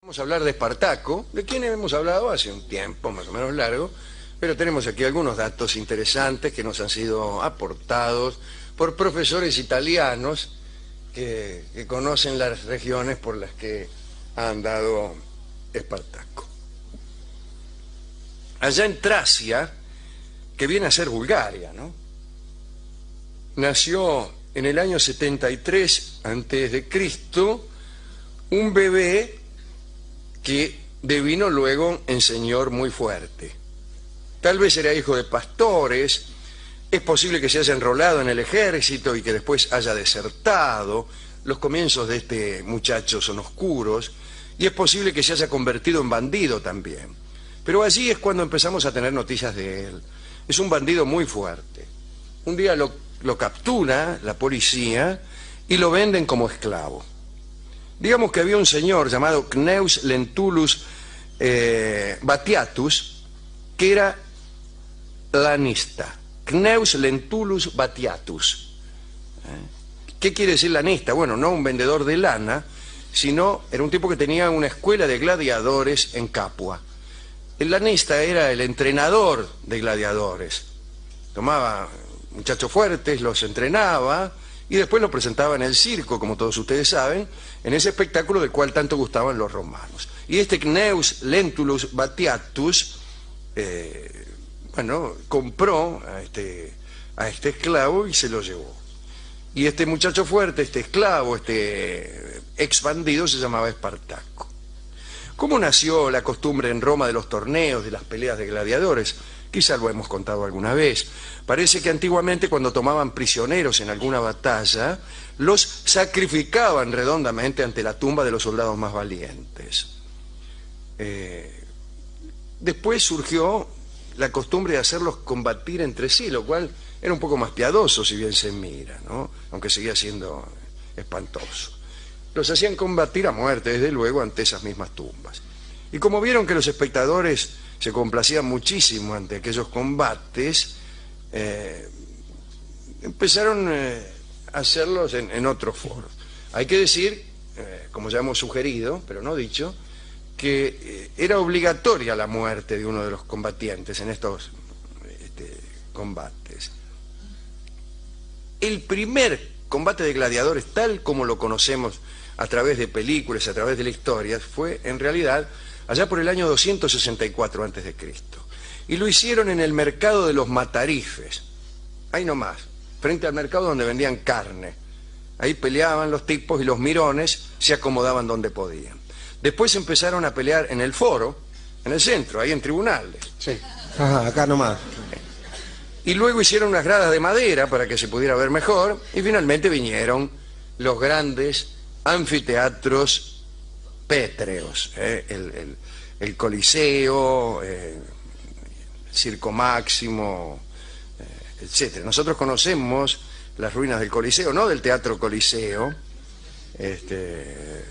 Vamos a hablar de Espartaco, de quien hemos hablado hace un tiempo más o menos largo, pero tenemos aquí algunos datos interesantes que nos han sido aportados por profesores italianos que conocen las regiones por las que ha andado Espartaco. Allá en Tracia, que viene a ser Bulgaria, ¿no? Nació en el año 73 antes de Cristo un bebé que devino luego en señor muy fuerte. Tal vez era hijo de pastores, es posible que se haya enrolado en el ejército y que después haya desertado. Los comienzos de este muchacho son oscuros y es posible que se haya convertido en bandido también. Pero allí es cuando empezamos a tener noticias de él. Es un bandido muy fuerte. Un día lo captura la policía y lo venden como esclavo. Digamos que había un señor llamado Cneus Lentulus Batiatus, que era lanista. Cneus Lentulus Batiatus. ¿Qué quiere decir lanista? Bueno, no un vendedor de lana, sino era un tipo que tenía una escuela de gladiadores en Capua. El lanista era el entrenador de gladiadores. Tomaba muchachos fuertes, los entrenaba y después los presentaba en el circo, como todos ustedes saben, en ese espectáculo del cual tanto gustaban los romanos. Y este Cneus Lentulus Batiatus, compró a este esclavo y se lo llevó. Y este muchacho fuerte, este esclavo, este ex bandido, se llamaba Espartaco. ¿Cómo nació la costumbre en Roma de los torneos, de las peleas de gladiadores? Quizá lo hemos contado alguna vez. Parece que antiguamente cuando tomaban prisioneros en alguna batalla, los sacrificaban redondamente ante la tumba de los soldados más valientes. Después surgió la costumbre de hacerlos combatir entre sí, lo cual era un poco más piadoso si bien se mira, ¿no? Aunque seguía siendo espantoso. Los hacían combatir a muerte, desde luego, ante esas mismas tumbas. Y como vieron que los espectadores se complacían muchísimo ante aquellos combates, empezaron a hacerlos en otros foros. Hay que decir, como ya hemos sugerido, pero no dicho, que era obligatoria la muerte de uno de los combatientes en estos combates. El primer combate de gladiadores, tal como lo conocemos a través de películas, a través de la historia, fue en realidad allá por el año 264 a.C. Y lo hicieron en el mercado de los Matarifes, ahí nomás, frente al mercado donde vendían carne. Ahí peleaban los tipos y los mirones se acomodaban donde podían. Después empezaron a pelear en el foro, en el centro, ahí en tribunales. Sí. Ajá, acá nomás. Y luego hicieron unas gradas de madera para que se pudiera ver mejor, y finalmente vinieron los grandes anfiteatros pétreos, el Coliseo, el Circo Máximo, etc. Nosotros conocemos las ruinas del Coliseo, no del Teatro Coliseo,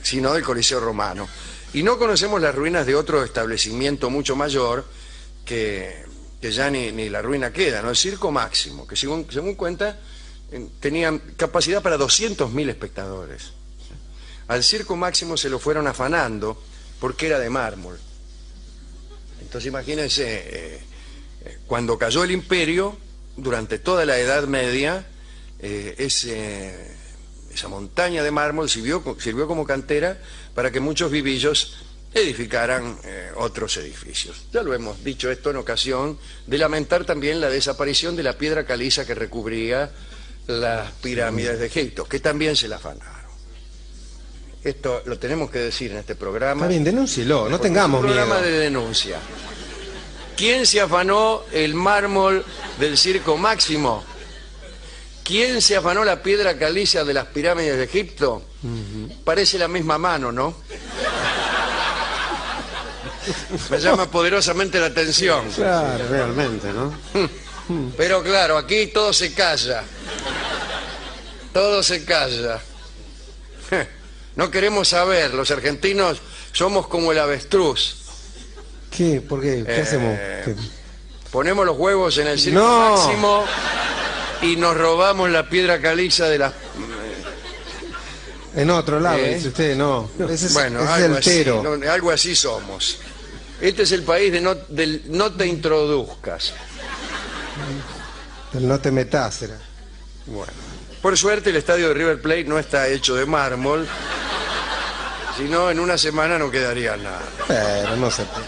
sino del Coliseo Romano. Y no conocemos las ruinas de otro establecimiento mucho mayor que ya ni la ruina queda, ¿no? El Circo Máximo, que según cuenta, tenían capacidad para 200.000 espectadores. Al Circo Máximo se lo fueron afanando porque era de mármol. Entonces imagínense, cuando cayó el imperio, durante toda la Edad Media, esa montaña de mármol sirvió como cantera para que muchos vivillos edificaran otros edificios. Ya lo hemos dicho esto en ocasión de lamentar también la desaparición de la piedra caliza que recubría las pirámides de Egipto, que también se la afanaron. Esto lo tenemos que decir en este programa. Está bien, denúncielo, no tengamos miedo. Es un programa de denuncia. ¿Quién se afanó el mármol del Circo Máximo? ¿Quién se afanó la piedra caliza de las pirámides de Egipto? Parece la misma mano, ¿no? Me llama poderosamente la atención. Claro, realmente, ¿no? Pero claro, aquí todo se calla. Todo se calla. No queremos saber, los argentinos somos como el avestruz. ¿Qué? ¿Por qué? ¿Qué hacemos? ¿Qué? Ponemos los huevos en el Circo Máximo y nos robamos la piedra caliza de las En otro lado, dice usted, no. Ese es, Bueno, ese es algo el así, tero. algo así somos. Este es el país del no te introduzcas. El no te metas, era. Bueno, por suerte el estadio de River Plate no está hecho de mármol, si no en una semana no quedaría nada. Pero no se puede.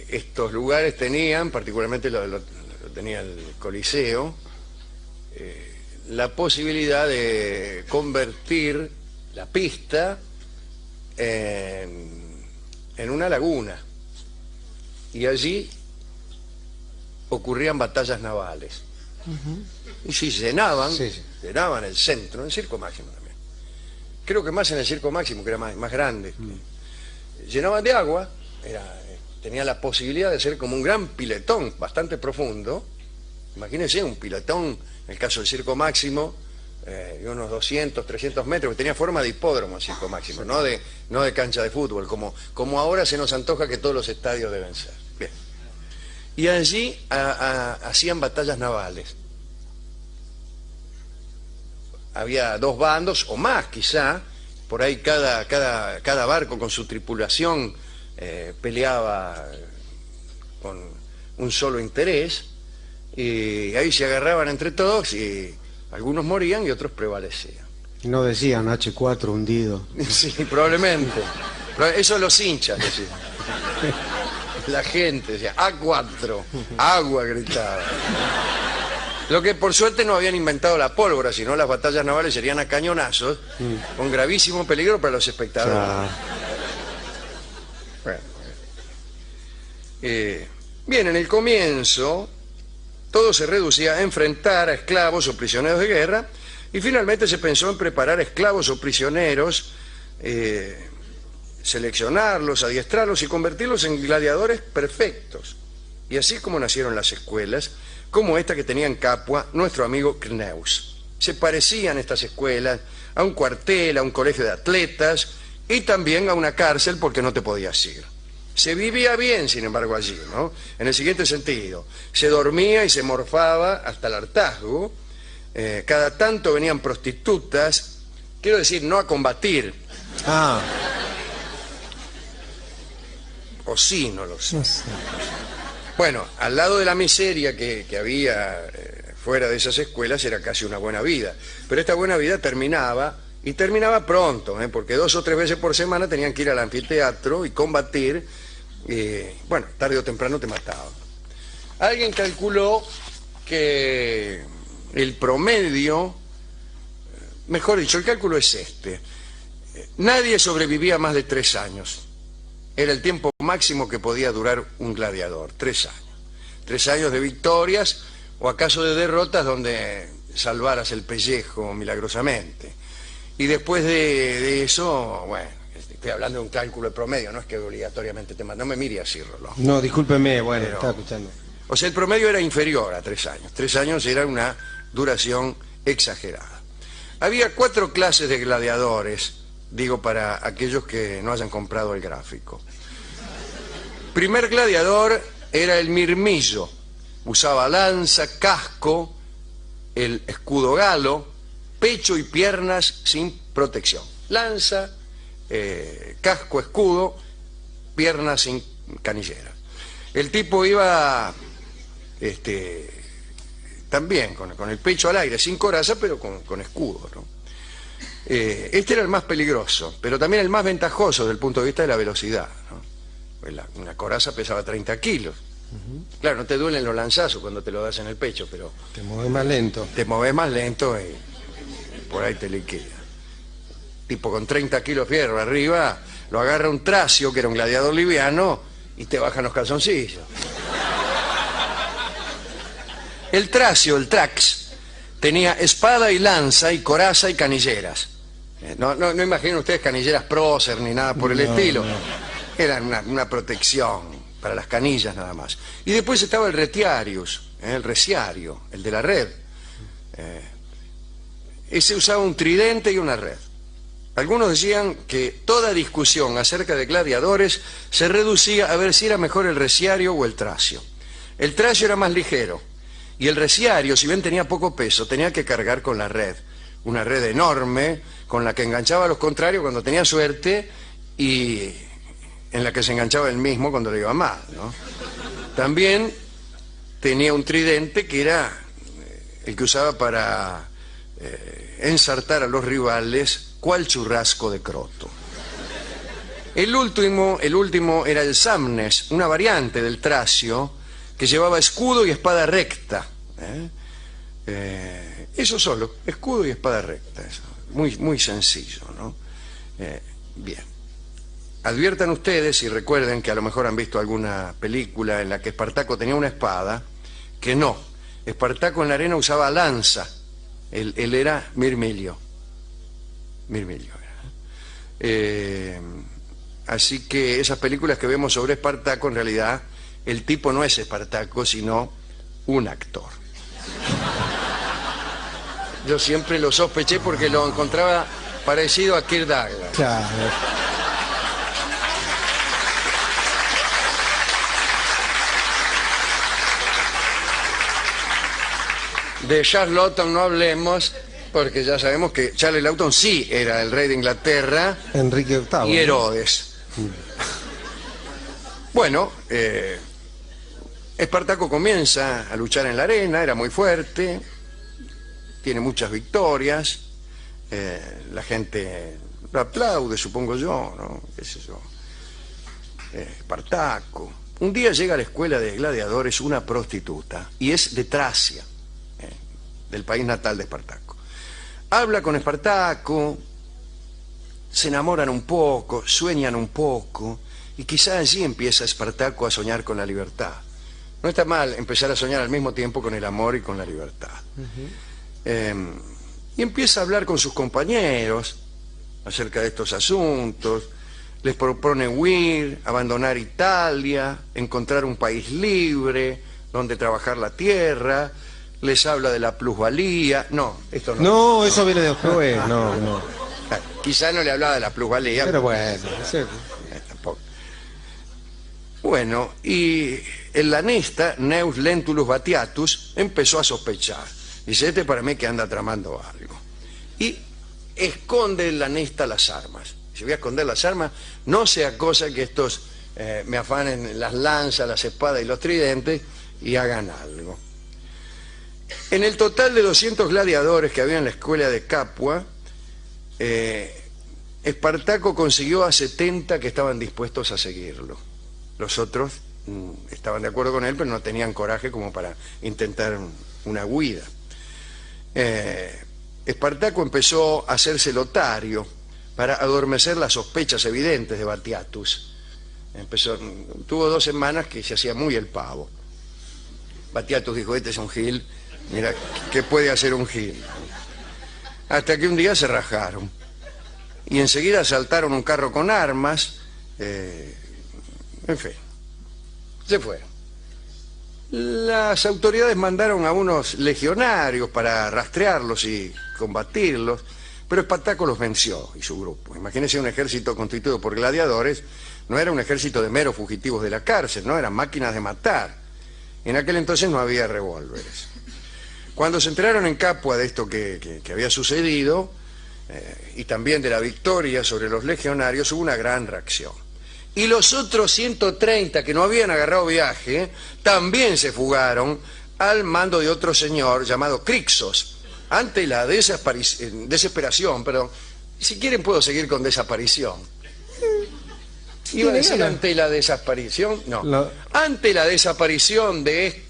Estos lugares tenían, particularmente lo tenía el Coliseo, la posibilidad de convertir la pista en una laguna, y allí ocurrían batallas navales. Y si llenaban, Sí, sí. llenaban el centro, en el Circo Máximo también. Creo que más en el Circo Máximo, que era más grande. Llenaban de agua, tenía la posibilidad de ser como un gran piletón bastante profundo. Imagínense un piletón, en el caso del Circo Máximo, de unos 200, 300 metros, que tenía forma de hipódromo el Circo Máximo, no de cancha de fútbol, como ahora se nos antoja que todos los estadios deben ser. Bien. Y allí hacían batallas navales. Había dos bandos, o más quizá, por ahí cada barco con su tripulación peleaba con un solo interés, y ahí se agarraban entre todos y algunos morían y otros prevalecían. No decían H4 hundido. Sí, probablemente. Eso los hinchas decían. La gente decía A4, agua, gritaba. Lo que por suerte no habían inventado la pólvora, sino las batallas navales serían a cañonazos, con gravísimo peligro para los espectadores. Bueno. Bien, en el comienzo todo se reducía a enfrentar a esclavos o prisioneros de guerra, y finalmente se pensó en preparar esclavos o prisioneros, seleccionarlos, adiestrarlos y convertirlos en gladiadores perfectos. Y así es como nacieron las escuelas, como esta que tenía en Capua nuestro amigo Kneus. Se parecían estas escuelas a un cuartel, a un colegio de atletas y también a una cárcel, porque no te podías ir. Se vivía bien, sin embargo, allí, ¿no? En el siguiente sentido: se dormía y se morfaba hasta el hartazgo. Cada tanto venían prostitutas, quiero decir, no a combatir. O sí, no lo sé. No sé. Bueno, al lado de la miseria que había fuera de esas escuelas, era casi una buena vida. Pero esta buena vida terminaba, y terminaba pronto, porque 2 o 3 veces por semana tenían que ir al anfiteatro y combatir, y bueno, tarde o temprano te mataban. Alguien calculó que el promedio, mejor dicho, el cálculo es este: nadie sobrevivía más de 3 años. Era el tiempo máximo que podía durar un gladiador, 3 años. 3 años de victorias, o acaso de derrotas donde salvaras el pellejo milagrosamente. Y después de eso, bueno, estoy hablando de un cálculo de promedio, no es que obligatoriamente te manden. No me mire así, Rolón. No, discúlpeme, bueno, Pero, estaba escuchando. o sea, el promedio era inferior a 3 años. 3 años era una duración exagerada. Había 4 clases de gladiadores, digo para aquellos que no hayan comprado el gráfico. Primer gladiador era el mirmillo. Usaba lanza, casco, el escudo galo, pecho y piernas sin protección. Lanza, casco, escudo, piernas sin canilleras. El tipo iba también con el pecho al aire, sin coraza, pero con escudo, ¿no? Este era el más peligroso, pero también el más ventajoso desde el punto de vista de la velocidad, ¿no? Una coraza pesaba 30 kilos. Claro, no te duelen los lanzazos cuando te lo das en el pecho, pero Te mueves más lento. te moves más lento y por ahí te liquida. Tipo con 30 kilos de fierro arriba, lo agarra un tracio, que era un gladiador liviano, y te bajan los calzoncillos. El tracio, el trax, tenía espada y lanza y coraza y canilleras. No imaginen ustedes canilleras prócer ni nada por el estilo. Eran una protección para las canillas nada más. Y después estaba el retiarius, el reciario, el de la red. Ese usaba un tridente y una red. Algunos decían que toda discusión acerca de gladiadores se reducía a ver si era mejor el reciario o el tracio. El tracio era más ligero Y el resiario, si bien tenía poco peso, tenía que cargar con la red. Una red enorme con la que enganchaba a los contrarios cuando tenía suerte y en la que se enganchaba él mismo cuando le iba mal, ¿no? También tenía un tridente que era el que usaba para ensartar a los rivales cual churrasco de croto. El último era el Samnes, una variante del Tracio que llevaba escudo y espada recta. Eso solo, escudo y espada recta, eso. Muy, muy sencillo, ¿no? Bien. Adviertan ustedes y recuerden que a lo mejor han visto alguna película en la que Espartaco tenía una espada, que no. Espartaco en la arena usaba lanza. Él era Mirmilio. Mirmilio era. Así que esas películas que vemos sobre Espartaco, en realidad, el tipo no es Espartaco, sino un actor. Yo siempre lo sospeché porque lo encontraba parecido a Kirk Douglas. Claro. De Charles Lawton no hablemos, porque ya sabemos que Charles Lawton sí era el rey de Inglaterra. Enrique VIII. Y Herodes. Bueno, Espartaco comienza a luchar en la arena, era muy fuerte, tiene muchas victorias, la gente lo aplaude, supongo yo, ¿no? ¿Qué sé yo? Espartaco. Un día llega a la escuela de gladiadores una prostituta, y es de Tracia, del país natal de Espartaco. Habla con Espartaco, se enamoran un poco, sueñan un poco, y quizá allí empieza Espartaco a soñar con la libertad. No está mal empezar a soñar al mismo tiempo con el amor y con la libertad. Y empieza a hablar con sus compañeros acerca de estos asuntos, les propone huir, abandonar Italia, encontrar un país libre, donde trabajar la tierra, les habla de la plusvalía. No, esto no. No, eso viene después. No. Quizá no le hablaba de la plusvalía. Pero bueno, sí. Tampoco. Bueno, y el lanista, Gnaeus Lentulus Batiatus, empezó a sospechar. Dice, este para mí que anda tramando algo. Y esconde el lanista las armas. Si voy a esconder las armas, no sea cosa que estos me afanen las lanzas, las espadas y los tridentes y hagan algo. En el total de 200 gladiadores que había en la escuela de Capua, Espartaco consiguió a 70 que estaban dispuestos a seguirlo. Los otros estaban de acuerdo con él, pero no tenían coraje como para intentar una huida. Espartaco empezó a hacerse lotario para adormecer las sospechas evidentes de Batiatus. Tuvo 2 semanas que se hacía muy el pavo. Batiatus dijo, este es un gil, mira, ¿qué puede hacer un gil? Hasta que un día se rajaron y enseguida asaltaron un carro con armas, en fin, se fueron. Las autoridades mandaron a unos legionarios para rastrearlos y combatirlos, pero Espartaco los venció y su grupo. Imagínense un ejército constituido por gladiadores, no era un ejército de meros fugitivos de la cárcel, no, eran máquinas de matar. En aquel entonces no había revólveres. Cuando se enteraron en Capua de esto que había sucedido, y también de la victoria sobre los legionarios, hubo una gran reacción. Y los otros 130 que no habían agarrado viaje, también se fugaron al mando de otro señor llamado Crixos. Ante la desesperación, si quieren puedo seguir con desaparición. Iba a decir ante la desaparición, no. Ante la desaparición de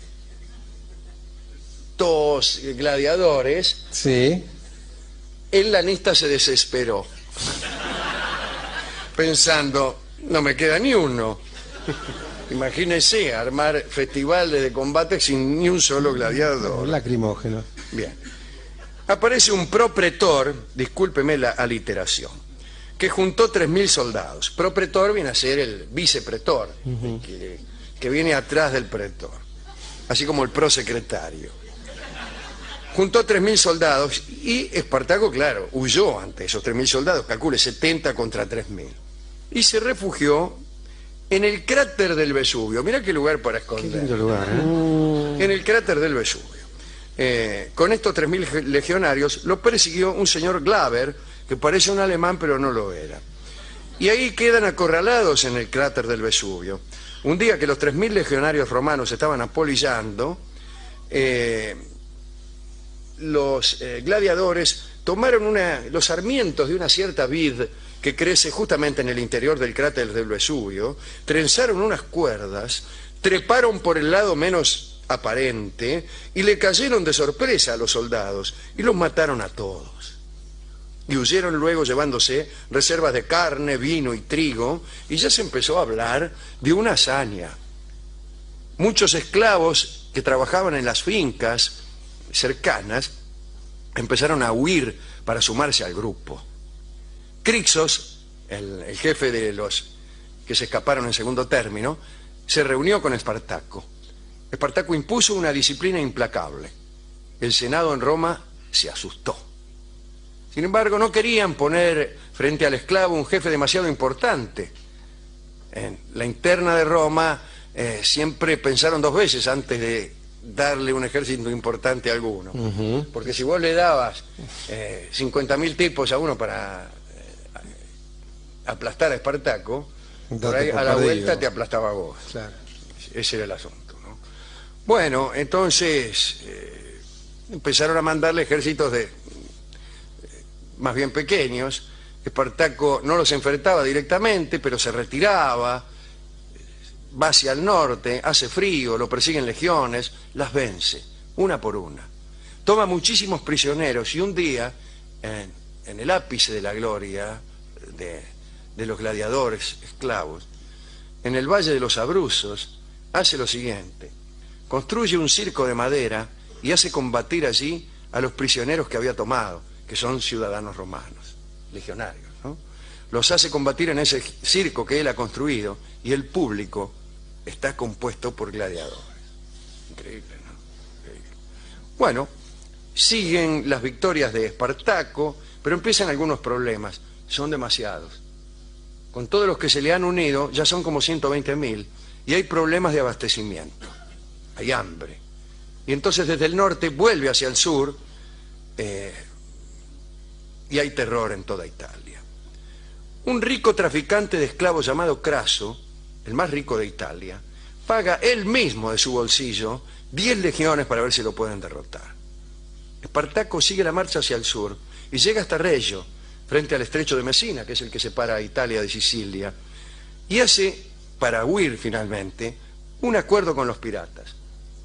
estos gladiadores, sí, el lanista se desesperó, pensando, no me queda ni uno. Imagínense armar festivales de combate sin ni un solo gladiador. Lacrimógeno. Bien. Aparece un propretor, discúlpeme la aliteración, que juntó 3.000 soldados. Propretor viene a ser el vicepretor, que viene atrás del pretor, así como el prosecretario. Juntó 3.000 soldados y Espartaco, claro, huyó ante esos 3.000 soldados, calcule 70 contra 3.000, y se refugió en el cráter del Vesubio. Mirá qué lugar para esconder. Qué lindo lugar, ¿eh? En el cráter del Vesubio. Con estos 3.000 legionarios lo persiguió un señor Glaber, que parece un alemán pero no lo era. Y ahí quedan acorralados en el cráter del Vesubio. Un día que los 3.000 legionarios romanos estaban apolillando, los gladiadores tomaron los sarmientos de una cierta vid que crece justamente en el interior del cráter del Vesubio, trenzaron unas cuerdas, treparon por el lado menos aparente y le cayeron de sorpresa a los soldados y los mataron a todos. Y huyeron luego llevándose reservas de carne, vino y trigo, y ya se empezó a hablar de una hazaña. Muchos esclavos que trabajaban en las fincas cercanas empezaron a huir para sumarse al grupo. Crixos, el jefe de los que se escaparon en segundo término, se reunió con Espartaco. Espartaco impuso una disciplina implacable. El Senado en Roma se asustó. Sin embargo, no querían poner frente al esclavo un jefe demasiado importante. En la interna de Roma siempre pensaron dos veces antes de darle un ejército importante a alguno. Porque si vos le dabas 50.000 tipos a uno para aplastar a Espartaco, por ahí a la vuelta te aplastaba a vos. Claro. Ese era el asunto, ¿no? Bueno, entonces empezaron a mandarle ejércitos más bien pequeños. Espartaco no los enfrentaba directamente, pero se retiraba, va hacia el norte, hace frío, lo persiguen legiones, las vence, una por una. Toma muchísimos prisioneros y un día, en el ápice de la gloria de los gladiadores esclavos, en el Valle de los Abruzos, hace lo siguiente: construye un circo de madera y hace combatir allí a los prisioneros que había tomado, que son ciudadanos romanos, legionarios, ¿no? Los hace combatir en ese circo que él ha construido y el público está compuesto por gladiadores. Increíble, ¿no? Increíble. Bueno, siguen las victorias de Espartaco, pero empiezan algunos problemas. Son demasiados. Con todos los que se le han unido, ya son como 120.000, y hay problemas de abastecimiento. Hay hambre. Y entonces desde el norte vuelve hacia el sur, y hay terror en toda Italia. Un rico traficante de esclavos llamado Craso, el más rico de Italia, paga él mismo de su bolsillo 10 legiones para ver si lo pueden derrotar. Espartaco sigue la marcha hacia el sur y llega hasta Reggio, frente al estrecho de Messina, que es el que separa a Italia de Sicilia, y hace, para huir finalmente, un acuerdo con los piratas.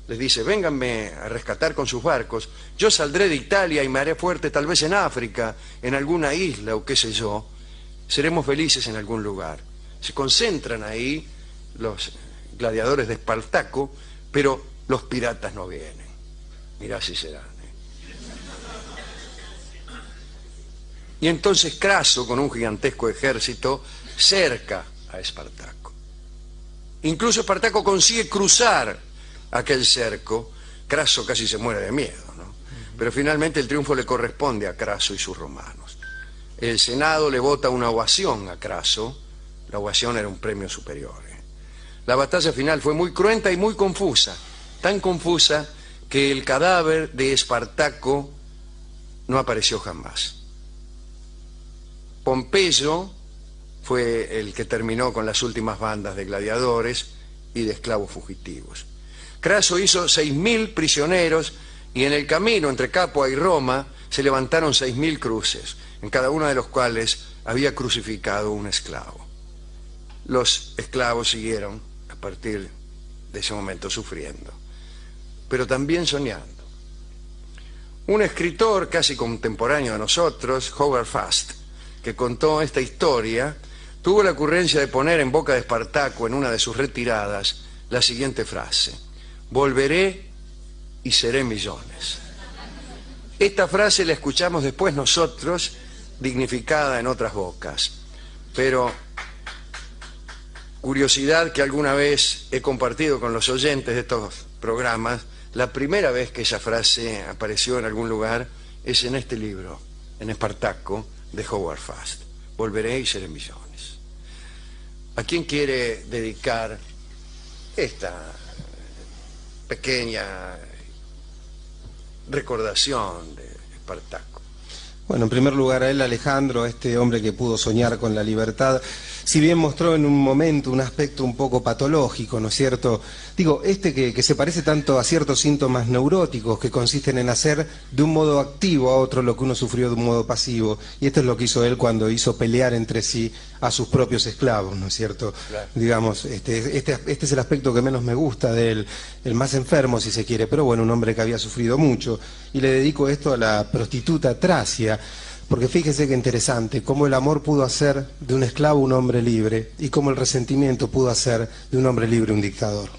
Les dice: vénganme a rescatar con sus barcos, yo saldré de Italia y me haré fuerte tal vez en África, en alguna isla o qué sé yo, seremos felices en algún lugar. Se concentran ahí los gladiadores de Espartaco, pero los piratas no vienen. Mirá si serán. Y entonces Craso, con un gigantesco ejército, cerca a Espartaco. Incluso Espartaco consigue cruzar aquel cerco. Craso casi se muere de miedo, ¿no? Pero finalmente el triunfo le corresponde a Craso y sus romanos. El Senado le vota una ovación a Craso. La ovación era un premio superior. La batalla final fue muy cruenta y muy confusa, tan confusa que el cadáver de Espartaco no apareció jamás. Pompeyo fue el que terminó con las últimas bandas de gladiadores y de esclavos fugitivos. Craso hizo 6.000 prisioneros y en el camino entre Capua y Roma se levantaron 6.000 cruces, en cada uno de los cuales había crucificado un esclavo. Los esclavos siguieron a partir de ese momento sufriendo, pero también soñando. Un escritor casi contemporáneo de nosotros, Howard Fast, que contó esta historia, tuvo la ocurrencia de poner en boca de Espartaco en una de sus retiradas la siguiente frase: volveré y seré millones. Esta frase la escuchamos después nosotros, dignificada en otras bocas, pero curiosidad que alguna vez he compartido con los oyentes de estos programas, la primera vez que esa frase apareció en algún lugar es en este libro, en Espartaco, de Howard Fast. Volveré y seré millones. ¿A quién quiere dedicar esta pequeña recordación de Espartaco? Bueno, en primer lugar a él, Alejandro, este hombre que pudo soñar con la libertad, si bien mostró en un momento un aspecto un poco patológico, ¿no es cierto? Digo, que se parece tanto a ciertos síntomas neuróticos que consisten en hacer de un modo activo a otro lo que uno sufrió de un modo pasivo, y esto es lo que hizo él cuando hizo pelear entre sí a sus propios esclavos, ¿no es cierto? Claro. Digamos, este es el aspecto que menos me gusta de él, el más enfermo si se quiere, pero bueno, un hombre que había sufrido mucho, y le dedico esto a la prostituta Tracia, porque fíjese qué interesante, cómo el amor pudo hacer de un esclavo un hombre libre, y cómo el resentimiento pudo hacer de un hombre libre un dictador.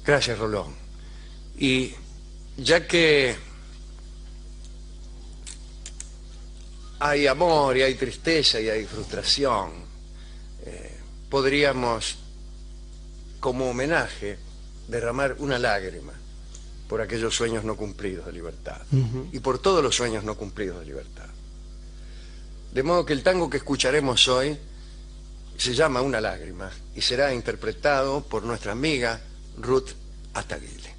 Gracias, Rolón. Y ya que hay amor y hay tristeza y hay frustración, podríamos, como homenaje, derramar una lágrima por aquellos sueños no cumplidos de libertad y por todos los sueños no cumplidos de libertad. De modo que el tango que escucharemos hoy se llama Una lágrima y será interpretado por nuestra amiga Ruth Ataguile.